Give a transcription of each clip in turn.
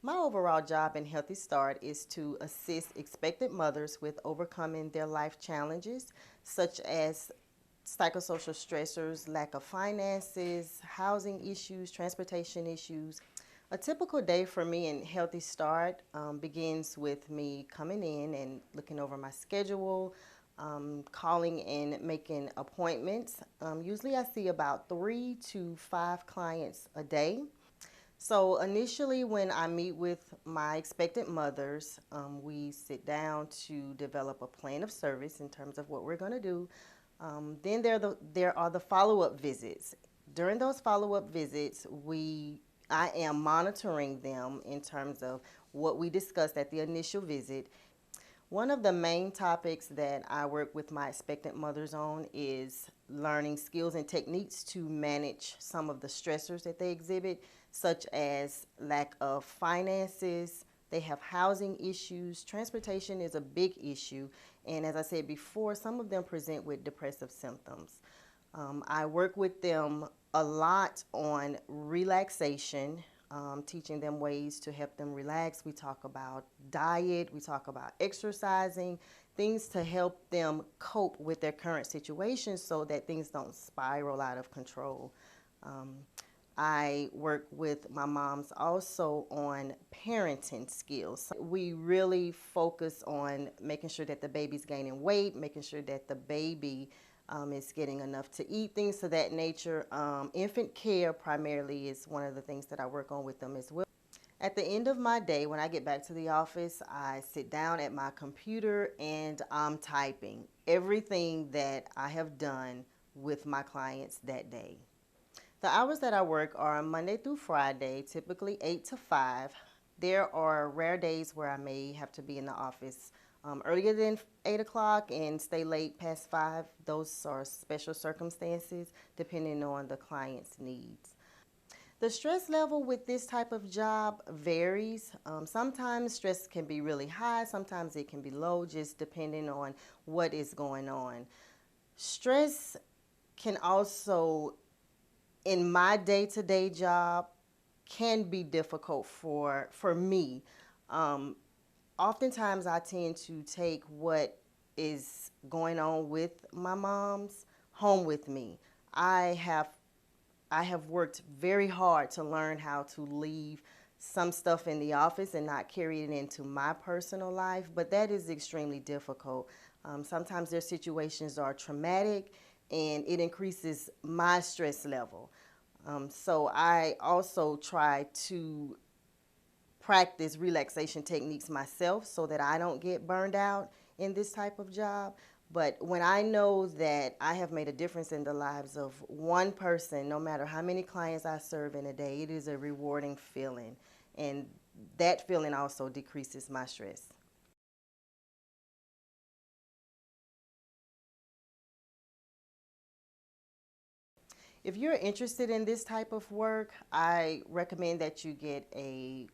My overall job in Healthy Start is to assist expectant mothers with overcoming their life challenges, such as psychosocial stressors, lack of finances, housing issues, transportation issues. A typical day for me in Healthy Start begins with me coming in and looking over my schedule, calling and making appointments. Usually I see about 3 to 5 clients a day. So initially, when I meet with my expectant mothers, we sit down to develop a plan of service in terms of what we're going to do. Then there are the follow-up visits. During those follow-up visits, I am monitoring them in terms of what we discussed at the initial visit. One of the main topics that I work with my expectant mothers on is learning skills and techniques to manage some of the stressors that they exhibit, such as lack of finances. They have housing issues. Transportation is a big issue. And as I said before, some of them present with depressive symptoms. I work with them a lot on relaxation, teaching them ways to help them relax. We talk about diet, we talk about exercising, things to help them cope with their current situation so that things don't spiral out of control. Um, I work with my moms also on parenting skills. We really focus on making sure that the baby's gaining weight, making sure that the baby is getting enough to eat, things of that nature. Infant care primarily is one of the things that I work on with them as well. At the end of my day, when I get back to the office, I sit down at my computer and I'm typing everything that I have done with my clients that day. The hours that I work are Monday through Friday, typically 8 to 5. There are rare days where I may have to be in the office earlier than 8 o'clock and stay late past 5. Those are special circumstances depending on the client's needs. The stress level with this type of job varies. Sometimes stress can be really high, sometimes it can be low, just depending on what is going on. Stress can also, in my day-to-day job, can be difficult for me. Um, Oftentimes I tend to take what is going on with my mom's home with me. I have I have worked very hard to learn how to leave some stuff in the office and not carry it into my personal life, but that is extremely difficult. Sometimes their situations are traumatic and it increases my stress level. So I also try to practice relaxation techniques myself so that I don't get burned out in this type of job. But when I know that I have made a difference in the lives of one person, no matter how many clients I serve in a day, it is a rewarding feeling. And that feeling also decreases my stress. If you're interested in this type of work, I recommend that you get a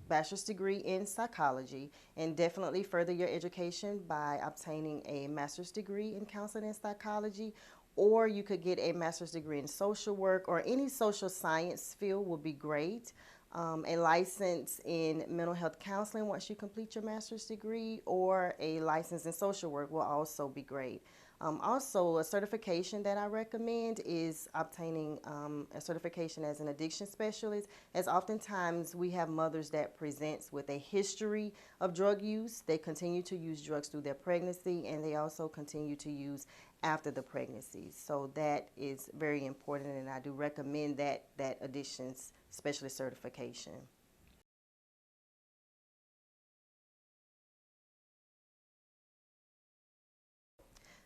bachelor's degree in psychology and definitely further your education by obtaining a master's degree in counseling and psychology, or you could get a master's degree in social work or any social science field would be great. A license in mental health counseling once you complete your master's degree, or a license in social work will also be great. Also, a certification that I recommend is obtaining a certification as an addiction specialist, as oftentimes we have mothers that presents with a history of drug use. They continue to use drugs through their pregnancy, and they also continue to use after the pregnancy. So that is very important, and I do recommend that addictions specialist certification.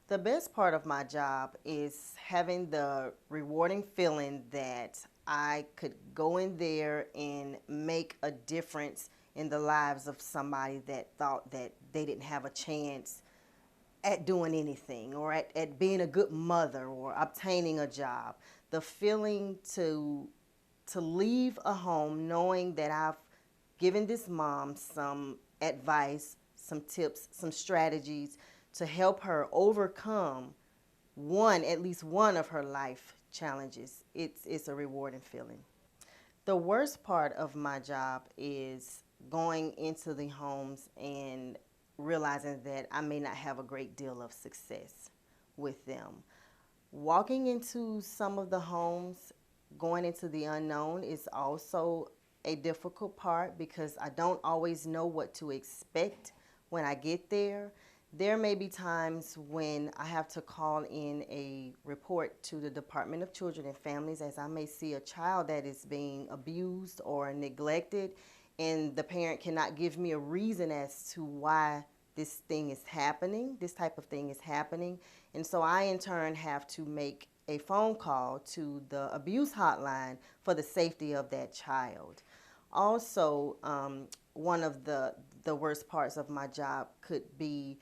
The best part of my job is having the rewarding feeling that I could go in there and make a difference in the lives of somebody that thought that they didn't have a chance at doing anything or at being a good mother or obtaining a job. The feeling to leave a home knowing that I've given this mom some advice, some tips, some strategies to help her overcome at least one of her life challenges. It's a rewarding feeling. The worst part of my job is going into the homes and realizing that I may not have a great deal of success with them. Walking into some of the homes, going into the unknown is also a difficult part because I don't always know what to expect when I get there. There may be times when I have to call in a report to the Department of Children and Families as I may see a child that is being abused or neglected, and the parent cannot give me a reason as to why this type of thing is happening. And so I, in turn, have to make a phone call to the abuse hotline for the safety of that child. Also, one of the worst parts of my job could be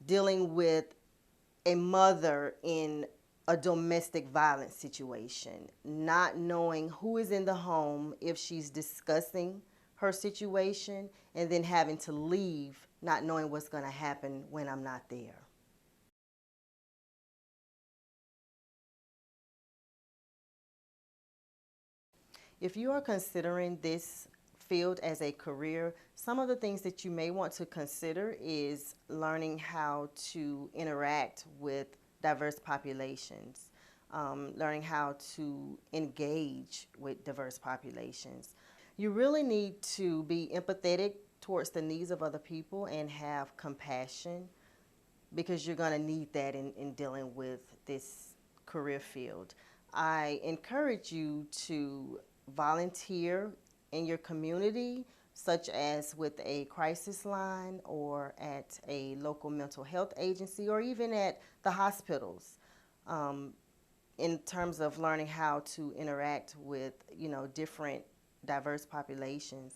dealing with a mother in a domestic violence situation, not knowing who is in the home if she's discussing her situation, and then having to leave, not knowing what's going to happen when I'm not there. If you are considering this field as a career, some of the things that you may want to consider is learning how to interact with diverse populations, learning how to engage with diverse populations. You really need to be empathetic towards the needs of other people and have compassion because you're going to need that in dealing with this career field. I encourage you to volunteer in your community, such as with a crisis line or at a local mental health agency or even at the hospitals, in terms of learning how to interact with, different diverse populations.